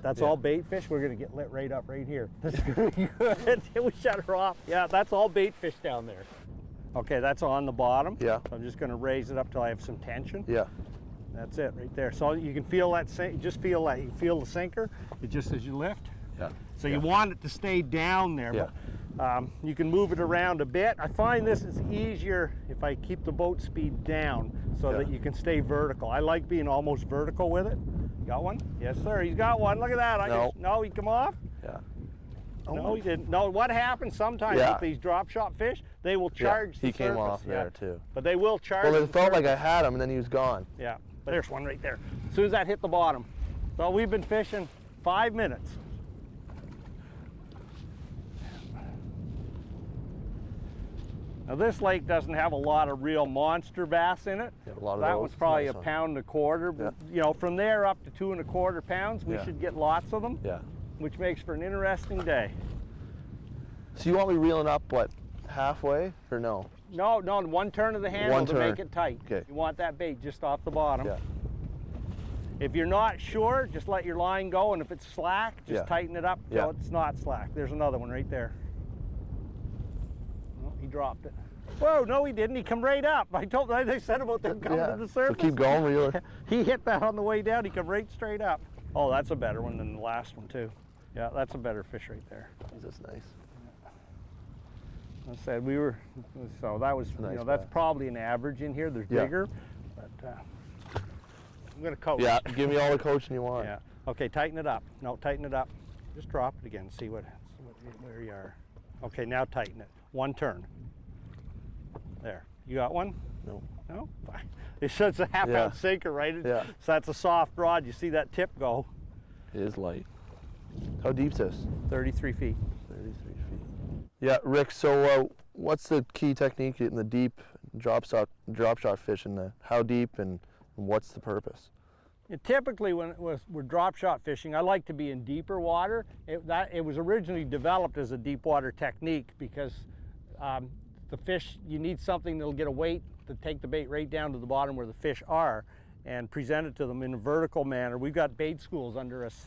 That's all bait fish. We're gonna get lit right up right here. This is gonna be good. We shut her off. Yeah, that's all bait fish down there. Okay, that's on the bottom. Yeah. So I'm just gonna raise it up till I have some tension. Yeah. That's it right there. So you can feel that, just feel that. You feel the sinker, it just as you lift. Yeah. So you want it to stay down there, but you can move it around a bit. I find this is easier if I keep the boat speed down so that you can stay vertical. I like being almost vertical with it. Got one? Yes, sir. He's got one. Look at that. No, he come off? Yeah. No, he didn't. No, what happens sometimes with these drop shot fish, they will charge the he came surface. off there too. But they will charge. Well, it felt like I had him and then he was gone. Yeah, but there's one right there. As soon as that hit the bottom. So we've been fishing 5 minutes. Now this lake doesn't have a lot of real monster bass in it. Yeah, a lot of that those. one's probably Nice a pound and a quarter. But, you know, from there up to 2 1/4 pounds, we should get lots of them. Yeah. Which makes for an interesting day. So you want me reeling up, what, halfway or no? No, one turn of the handle to make it tight. Okay. You want that bait just off the bottom. Yeah. If you're not sure, just let your line go, and if it's slack, just tighten it up till it's not slack. There's another one right there. Oh, he dropped it. Whoa, no he didn't. He come right up. They said about them coming to the surface. So keep going, reel it. He hit that on the way down. He come right straight up. Oh, that's a better one than the last one too. Yeah, that's a better fish right there. That's nice. I said so that was, nice that's bass. probably an average in here. There's bigger, but I'm gonna coach. Yeah, give me all the coaching you want. Yeah. Okay, tighten it up. No, tighten it up. Just drop it again. See where you are. Okay, now tighten it. One turn. There. You got one? No. No? Fine. It's a half-ounce sinker, right? Yeah. So that's a soft rod. You see that tip go? It is light. How deep's this? 33 feet. 33 feet. Yeah, Rick, so what's the key technique in the deep drop shot fishing? How deep and what's the purpose? Typically, when we're drop shot fishing, I like to be in deeper water. It was originally developed as a deep water technique because the fish, you need something that'll get a weight to take the bait right down to the bottom where the fish are and present it to them in a vertical manner. We've got bait schools under us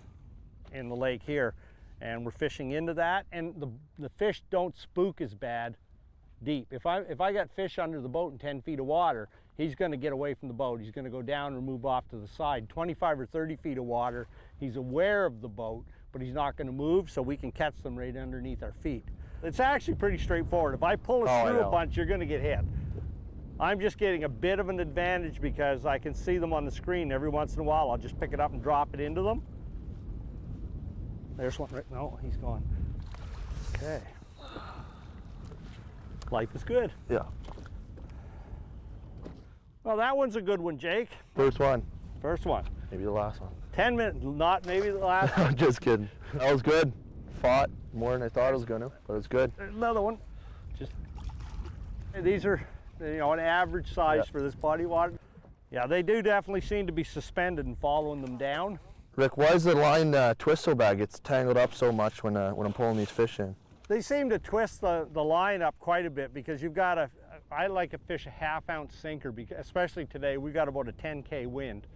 in the lake here, and we're fishing into that, and the fish don't spook as bad deep. If I got fish under the boat in 10 feet of water, he's going to get away from the boat. He's going to go down or move off to the side. 25 or 30 feet of water, he's aware of the boat, but he's not going to move, so we can catch them right underneath our feet. It's actually pretty straightforward. If I pull it through a bunch, you're going to get hit. I'm just getting a bit of an advantage because I can see them on the screen. Every once in a while, I'll just pick it up and drop it into them. There's one right, no, he's gone. Okay. Life is good. Yeah. Well, that one's a good one, Jake. First one. First one. Maybe the last one. 10 minutes, not maybe the last one. Just kidding. That was good. Fought more than I thought it was gonna, but it's good. There's another one. These are, an average size for this body water. Yeah, they do definitely seem to be suspended and following them down. Rick, why does the line twist so bad? It's tangled up so much when I'm pulling these fish in. They seem to twist the line up quite a bit because you've got I like to fish a half-ounce sinker, because, especially today, we've got about a 10K wind.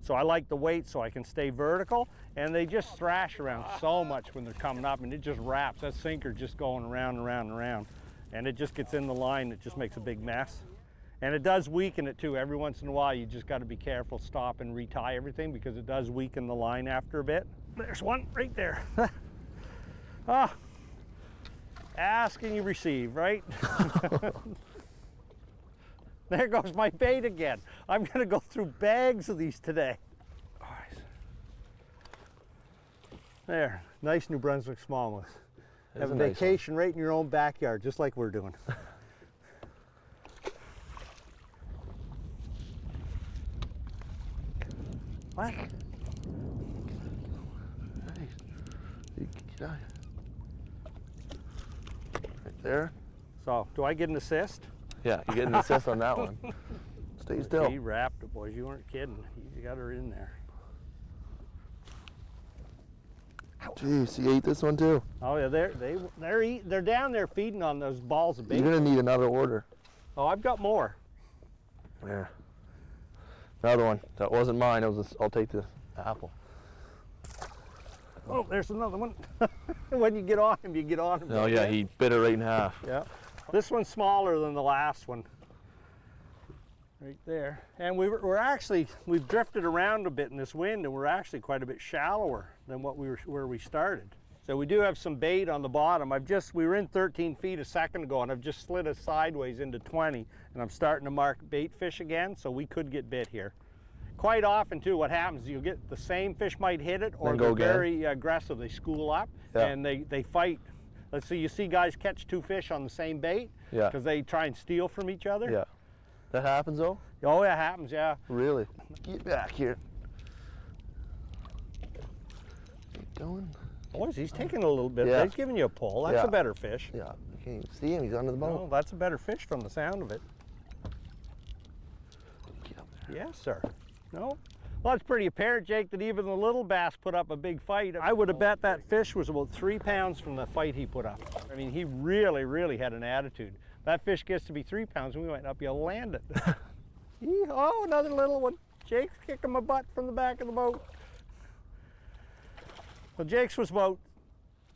So I like the weight so I can stay vertical, and they just thrash around so much when they're coming up, and it just wraps. That sinker just going around and around and around, and it just gets in the line. It just makes a big mess. And it does weaken it too. Every once in a while, you just got to be careful, stop and retie everything, because it does weaken the line after a bit. There's one right there. Ask and you receive, right? There goes my bait again. I'm gonna go through bags of these today. All right. There, nice New Brunswick smallmouth. Have a vacation right in your own backyard, just like we're doing. What? Right there. So, do I get an assist? Yeah, you get an assist on that one. Stay still. He wrapped it, boys. You weren't kidding. You got her in there. Jeez, he ate this one too. Oh yeah, they're down there feeding on those balls of bait. You're gonna need another order. Oh, I've got more. There. Another one. That wasn't mine. I'll take the apple. Oh, there's another one. When you get on him, you get on him. Oh yeah, he bit it right in half. Yeah. This one's smaller than the last one. Right there. And we're actually, we've drifted around a bit in this wind, and we're actually quite a bit shallower than where we started. So we do have some bait on the bottom. We were in 13 feet a second ago, and I've just slid us sideways into 20, and I'm starting to mark bait fish again, so we could get bit here. Quite often too, what happens is you'll get the same fish might hit it, or they're very aggressive. They school up, and they fight. Let's see, you see guys catch two fish on the same bait, because they try and steal from each other. Yeah. That happens though? Oh, it happens, yeah. Really? Get back here. Keep going. Boys, he's taking a little bit. Yeah. He's giving you a pull. That's a better fish. Yeah, you can't even see him. He's under the boat. Oh, that's a better fish from the sound of it. Get up there. Yes, sir. No? Well, it's pretty apparent, Jake, that even the little bass put up a big fight. I would have bet that fish was about 3 pounds from the fight he put up. I mean, he really, really had an attitude. That fish gets to be 3 pounds, and we might not be able to land it. Oh, another little one. Jake's kicking my butt from the back of the boat. Well, Jake's was about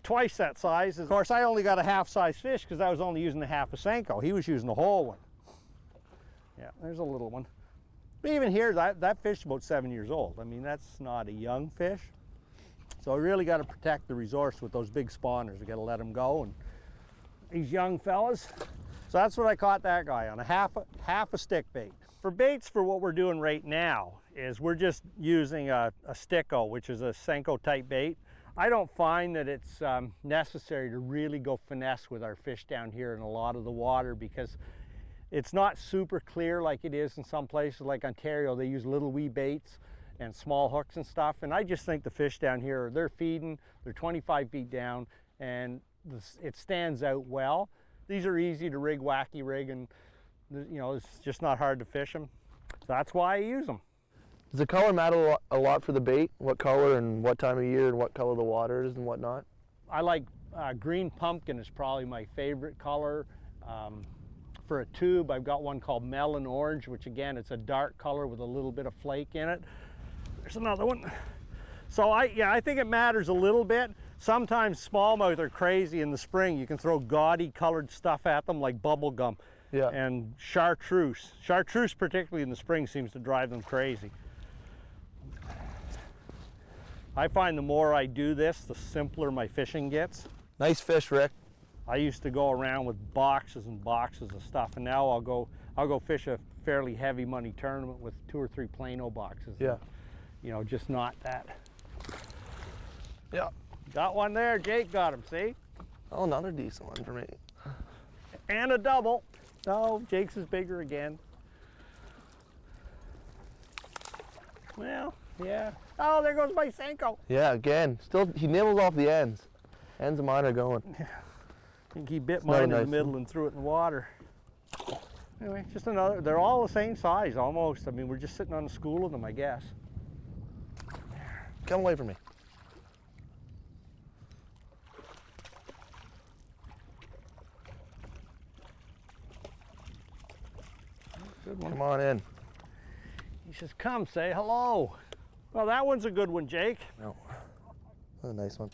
twice that size. Of course, I only got a half-size fish because I was only using a half a Senko. He was using the whole one. Yeah, there's a little one. But even here, that fish is about 7 years old. I mean, that's not a young fish. So I really got to protect the resource with those big spawners. We got to let them go. And these young fellas. So that's what I caught that guy on, a half a stick bait. For baits, for what we're doing right now, is we're just using a sticko, which is a Senko type bait. I don't find that it's necessary to really go finesse with our fish down here in a lot of the water, because it's not super clear like it is in some places like Ontario. They use little wee baits and small hooks and stuff, and I just think the fish down here, they're feeding, they're 25 feet down, and it stands out well. These are easy to rig, wacky rig, and you know, it's just not hard to fish them. So that's why I use them. Does the color matter a lot for the bait? What color and what time of year and what color the water is and whatnot? I like green pumpkin is probably my favorite color. For a tube, I've got one called melon orange, which again, it's a dark color with a little bit of flake in it. There's another one. So I think it matters a little bit. Sometimes smallmouth are crazy in the spring. You can throw gaudy colored stuff at them like bubble gum. Yeah. And chartreuse. Chartreuse, particularly in the spring, seems to drive them crazy. I find the more I do this, the simpler my fishing gets. Nice fish, Rick. I used to go around with boxes and boxes of stuff, and now I'll go fish a fairly heavy money tournament with 2 or 3 Plano boxes. Yeah. You know, just not that. Yeah. Got one there. Jake got him, see? Oh, another decent one for me. And a double. No, Jake's is bigger again. Well, yeah. Oh, there goes my Senko. Yeah, again. Still, he nibbles off the ends. Ends of mine are going. I think he bit mine in the middle and threw it in the water. Anyway, just another. They're all the same size almost. I mean, we're just sitting on a school of them, I guess. Come away from me. Good one. Come on in. He says, come say hello. Well, that one's a good one, Jake. No. That's a nice one.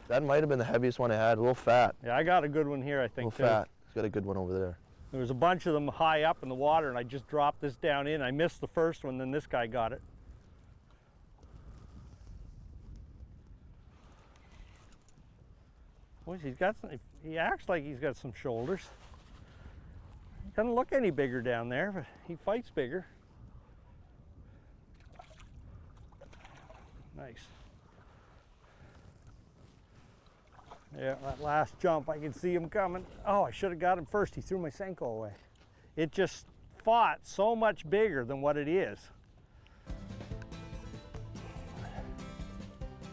That might have been the heaviest one I had, a little fat. Yeah, I got a good one here, I think, a little fat. He's got a good one over there. There was a bunch of them high up in the water, and I just dropped this down in. I missed the first one, then this guy got it. Boy, he acts like he's got some shoulders. He doesn't look any bigger down there, but he fights bigger. Nice. Yeah, that last jump, I can see him coming. Oh, I should have got him first. He threw my Senko away. It just fought so much bigger than what it is.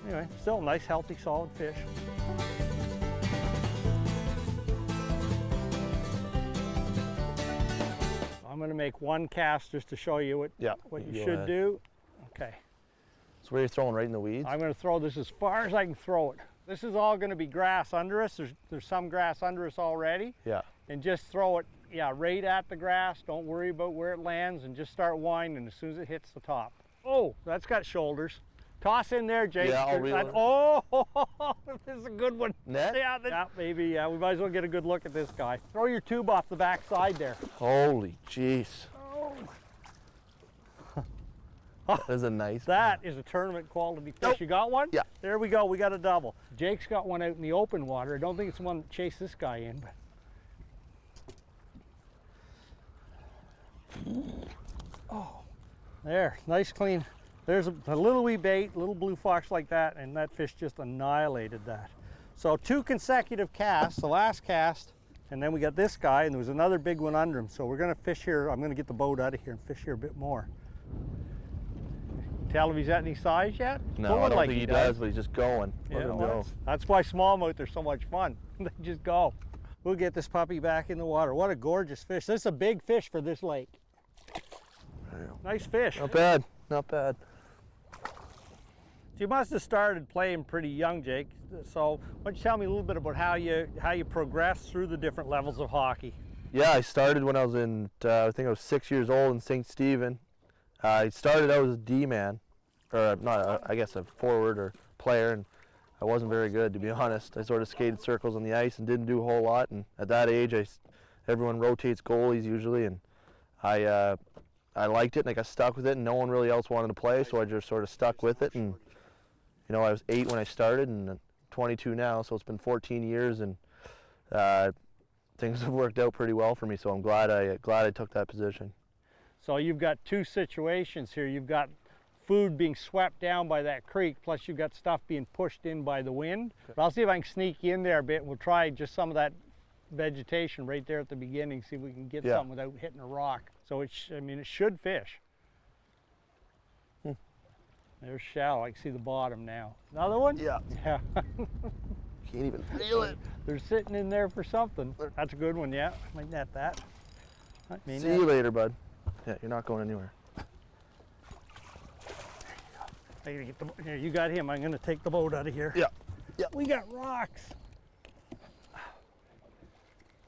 Anyway, still a nice, healthy, solid fish. I'm going to make one cast just to show you what you should do. Okay. So where are you throwing, right in the weeds? I'm going to throw this as far as I can throw it. This is all going to be grass under us. There's some grass under us already. Yeah. And just throw it, right at the grass. Don't worry about where it lands, and just start winding as soon as it hits the top. Oh, that's got shoulders. Toss in there, Jake. Yeah, I'll reel it. Oh, this is a good one. Net? Yeah, maybe. Yeah, we might as well get a good look at this guy. Throw your tube off the back side there. Holy jeez. Oh. That is a nice That is a tournament quality fish. Nope. You got one? Yeah. There we go. We got a double. Jake's got one out in the open water. I don't think it's the one that chased this guy in, but. Oh, there. Nice clean. There's a little wee bait, little blue fox like that, and that fish just annihilated that. So 2 consecutive casts, the last cast, and then we got this guy, and there was another big one under him. So we're gonna fish here. I'm gonna get the boat out of here and fish here a bit more. Tell if he's at any size yet? No, I don't think he does, but he's just going. Let him go. That's why smallmouth are so much fun. They just go. We'll get this puppy back in the water. What a gorgeous fish. This is a big fish for this lake. Nice fish. Not bad, not bad. You must have started playing pretty young, Jake. So why don't you tell me a little bit about how you progressed through the different levels of hockey? Yeah, I started when I was in, I think I was 6 years old in St. Stephen. I started out as a D-man, or not, I guess a forward or player, and I wasn't very good, to be honest. I sort of skated circles on the ice and didn't do a whole lot, and at that age, everyone rotates goalies usually, and I liked it, and I got stuck with it, and no one really else wanted to play, so I just sort of stuck with it, and you know, I was 8 when I started, and 22 now, so it's been 14 years, and things have worked out pretty well for me, so I'm glad I took that position. So you've got 2 situations here. You've got food being swept down by that creek, plus you've got stuff being pushed in by the wind. But I'll see if I can sneak you in there a bit, and we'll try just some of that vegetation right there at the beginning, see if we can get something without hitting a rock. So it should fish. There's shallow. I can see the bottom now. Another one? Yeah. Yeah. Can't even feel it. They're sitting in there for something. That's a good one, yeah. Might net that. See you later, bud. Yeah, you're not going anywhere. I gotta get the, here, you got him. I'm gonna take the boat out of here. Yeah. Yeah. We got rocks.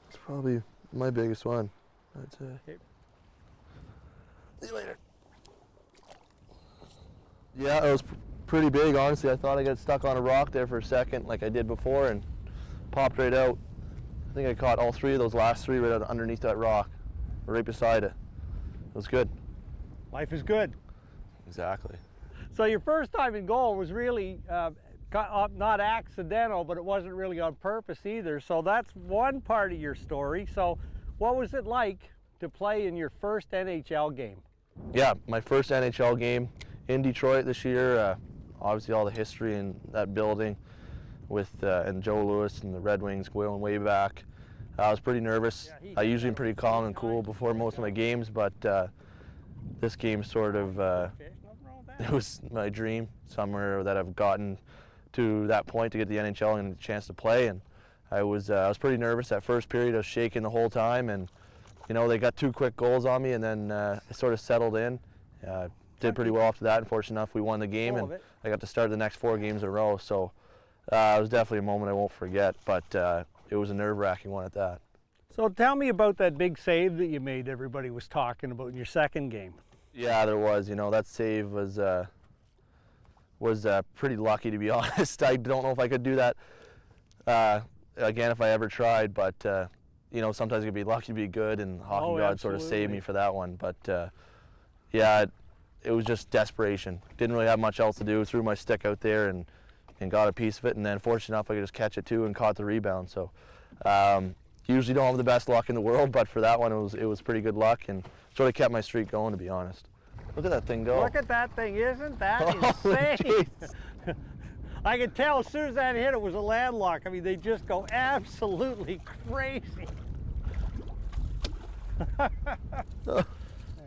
It's probably my biggest one, I'd say. Okay. See you later. Yeah, it was pretty big, honestly. I thought I got stuck on a rock there for a second, like I did before, and popped right out. I think I caught all 3 of those last 3 right underneath that rock, right beside it. It was good. Life is good. Exactly. So your first time in goal was really not accidental, but it wasn't really on purpose either. So that's one part of your story. So what was it like to play in your first NHL game? Yeah, my first NHL game in Detroit this year. Obviously all the history in that building with and Joe Louis and the Red Wings going way back. I was pretty nervous. I usually am pretty calm and cool before most of my games, but this game sort of, it was my dream, somewhere that I've gotten to that point to get the NHL and a chance to play, and I was pretty nervous that first period. I was shaking the whole time, and you know, they got 2 quick goals on me, and then I sort of settled in. Did pretty well after that, and fortunate enough we won the game, and I got to start the next 4 games in a row, so it was definitely a moment I won't forget, but it was a nerve-wracking one at that. So tell me about that big save that you made everybody was talking about in your second game. Yeah, there was. You know, that save was pretty lucky, to be honest. I don't know if I could do that again if I ever tried, but you know, sometimes you can be lucky to be good, and hockey God sort of saved me for that one. But yeah, it was just desperation. Didn't really have much else to do. Threw my stick out there and got a piece of it, and then fortunate enough I could just catch it too and caught the rebound. So usually don't have the best luck in the world, but for that one it was pretty good luck and sort of kept my streak going, to be honest. Look at that thing go. Look at that thing, isn't that insane? I could tell as soon as that hit it was a landlock. I mean, they just go absolutely crazy.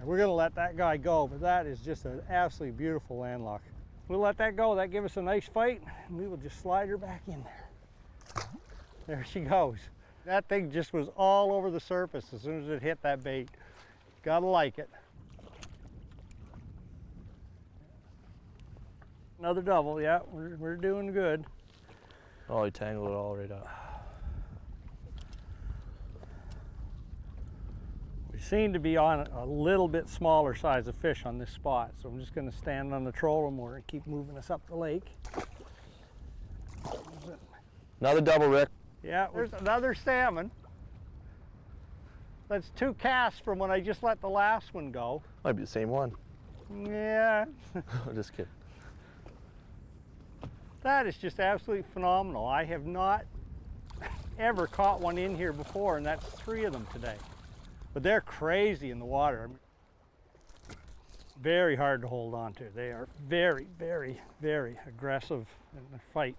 We're gonna let that guy go, but that is just an absolutely beautiful landlock. We'll let that go. That give us a nice fight, and we will just slide her back in there. There she goes. That thing just was all over the surface as soon as it hit that bait. Gotta like it. Another double, yeah, we're doing good. Oh, he tangled it all right up. We seem to be on a little bit smaller size of fish on this spot, so I'm just going to stand on the trolling motor and keep moving us up the lake. Another double, Rick. Yeah, there's another salmon. That's 2 casts from when I just let the last one go. Might be the same one. Yeah. Just kidding. That is just absolutely phenomenal. I have not ever caught one in here before, and that's 3 of them today. But they're crazy in the water. Very hard to hold on to. They are very, very, very aggressive in the fight.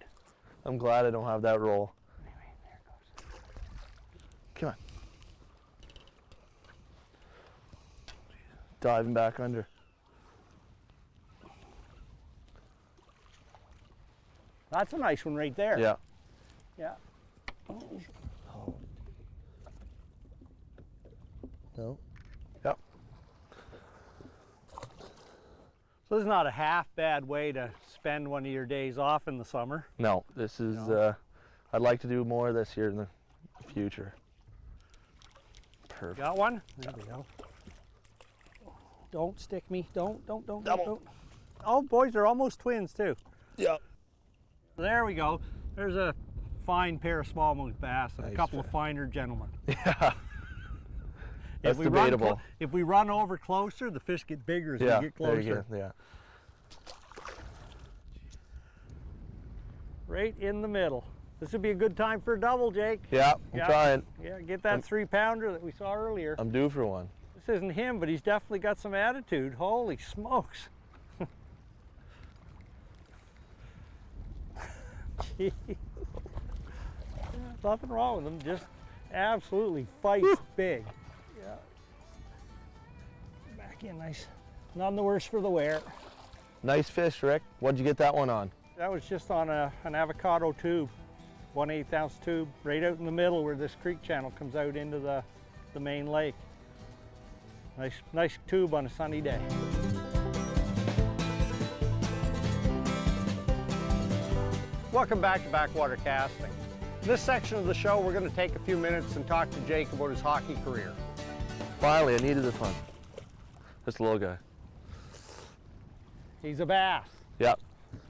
I'm glad I don't have that roll. Anyway, there it goes. Come on. Diving back under. That's a nice one right there. Yeah. Yeah. Oh. No. Yep. So this is not a half bad way to spend one of your days off in the summer. No, this is, No. I'd like to do more this year in the future. Perfect. Got one? There we go. Don't stick me. Don't. Double. Oh, boys, they're almost twins too. Yep. There we go. There's a fine pair of smallmouth bass and Nice a couple of fish. finer gentlemen. Yeah. That's debatable. If we run over closer, the fish get bigger as we get closer. There you go. Yeah. Right in the middle. This would be a good time for a double, Jake. Yeah, I'm trying. Yeah, get that 3-pounder that we saw earlier. I'm due for one. This isn't him, but he's definitely got some attitude. Holy smokes. Gee. Nothing wrong with him, just absolutely fights big. Yeah. Back in nice. None the worse for the wear. Nice fish, Rick. What'd you get that one on? That was just on an avocado tube, 1/8 ounce tube, right out in the middle where this creek channel comes out into the main lake. Nice tube on a sunny day. Welcome back to Backwater Casting. In this section of the show, we're going to take a few minutes and talk to Jake about his hockey career. Finally, I needed this one. This little guy. He's a bass. Yep.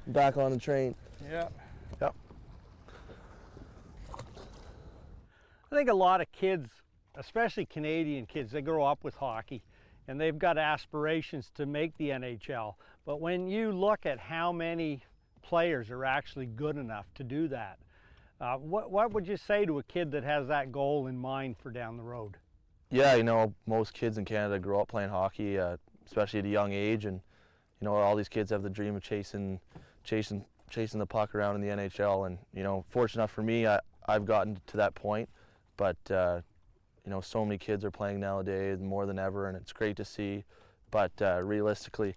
Back on the train. Yeah. Yep. I think a lot of kids, especially Canadian kids, they grow up with hockey and they've got aspirations to make the NHL. But when you look at how many players are actually good enough to do that, what would you say to a kid that has that goal in mind for down the road? Yeah, you know, most kids in Canada grow up playing hockey, especially at a young age, and you know, all these kids have the dream of chasing the puck around in the NHL. And you know, fortunate enough for me, I've gotten to that point. But you know, so many kids are playing nowadays more than ever, and it's great to see. But realistically,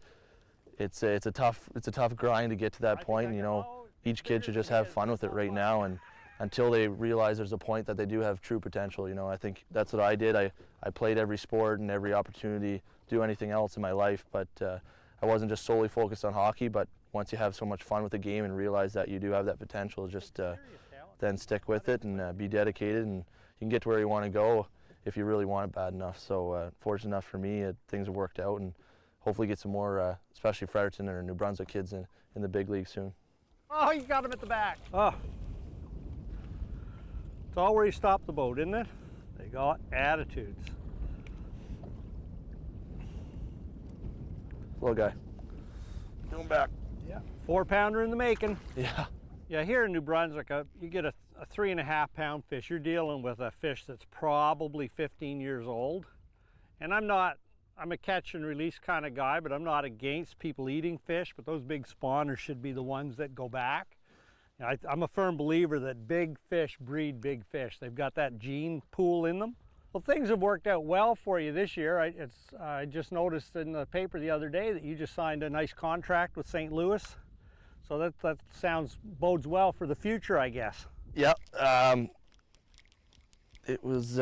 it's a tough grind to get to that point. And, you know, each kid should just have fun with it right now, and until they realize there's a point that they do have true potential. You know, I think that's what I did. I played every sport and every opportunity to do anything else in my life, but I wasn't just solely focused on hockey. But once you have so much fun with the game and realize that you do have that potential, just then stick with it and be dedicated, and you can get to where you want to go if you really want it bad enough. So fortunate enough for me, things have worked out, and hopefully get some more, especially Fredericton or New Brunswick kids in the big league soon. Oh, you got him at the back. Oh. It's all where you stop the boat, isn't it? They got attitudes. Little guy. Going back. Yeah. 4-pounder in the making. Yeah. Yeah, here in New Brunswick, you get a 3.5-pound fish. You're dealing with a fish that's probably 15 years old. And I'm a catch and release kind of guy, but I'm not against people eating fish, but those big spawners should be the ones that go back. I'm a firm believer that big fish breed big fish. They've got that gene pool in them. Well, things have worked out well for you this year. I just noticed in the paper the other day that you just signed a nice contract with St. Louis. So that bodes well for the future, I guess. Yep. It was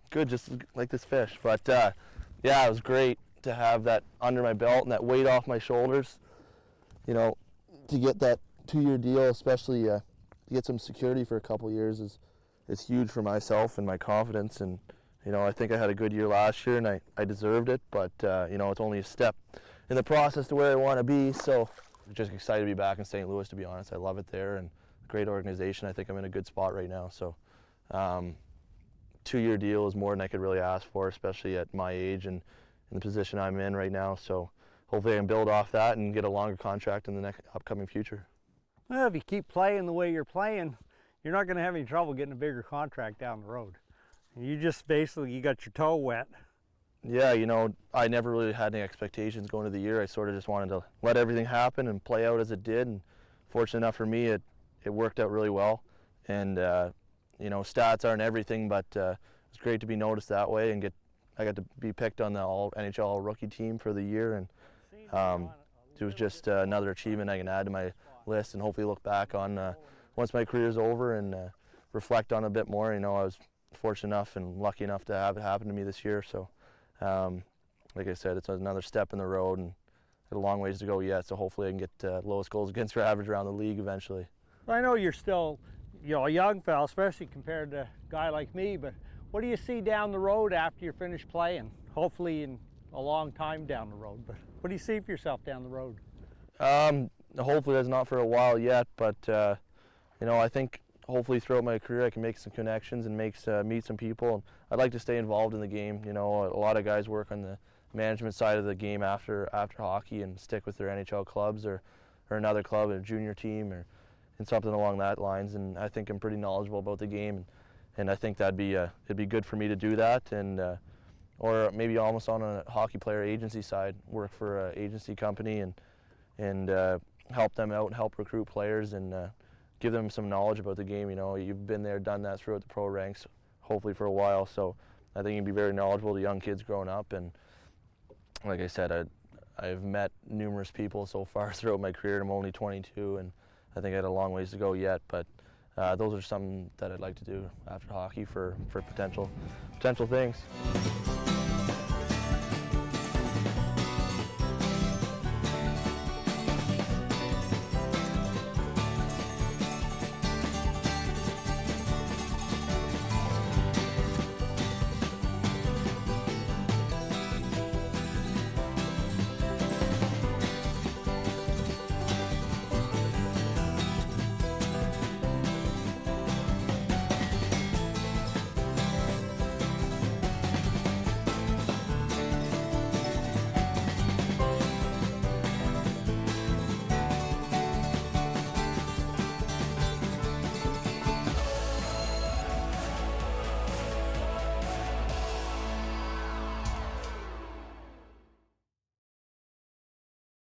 good, just like this fish. But yeah, it was great to have that under my belt and that weight off my shoulders. You know, to get that 2-year deal, especially to get some security for a couple years, is huge for myself and my confidence. And You know, I think I had a good year last year and I deserved it, but you know, it's only a step in the process to where I want to be. So just excited to be back in St. Louis, to be honest. I love it there and great organization. I think I'm in a good spot right now. So 2-year deal is more than I could really ask for, especially at my age and in the position I'm in right now. So hopefully I can build off that and get a longer contract in the next upcoming future. Well, if you keep playing the way you're playing, you're not going to have any trouble getting a bigger contract down the road. You just basically, you got your toe wet. Yeah, you know, I never really had any expectations going into the year. I sort of just wanted to let everything happen and play out as it did. And fortunate enough for me, it worked out really well. And you know, stats aren't everything, but it's great to be noticed that way and I got to be picked on the N.H.L rookie team for the year, and it was just another achievement I can add to my list and hopefully look back on once my career's over and reflect on it a bit more. You know, I was fortunate enough and lucky enough to have it happen to me this year. So, like I said, it's another step in the road and got a long ways to go yet. So hopefully I can get lowest goals against average around the league eventually. I know you're still, you know, a young fella, especially compared to a guy like me, but what do you see down the road after you're finished playing? Hopefully in a long time down the road, but what do you see for yourself down the road? Hopefully that's not for a while yet, but you know, I think hopefully throughout my career I can make some connections and meet some people. And I'd like to stay involved in the game. You know, a lot of guys work on the management side of the game after hockey and stick with their NHL clubs or another club, a junior team or and something along that lines. And I think I'm pretty knowledgeable about the game, and I think it'd be good for me to do that, and or maybe almost on a hockey player agency side, work for an agency company and help them out and help recruit players and give them some knowledge about the game. You know, you've been there, done that throughout the pro ranks, hopefully for a while. So I think you'd be very knowledgeable to young kids growing up. And like I said, I've met numerous people so far throughout my career. I'm only 22, and I think I had a long ways to go yet. But those are some that I'd like to do after hockey for potential things.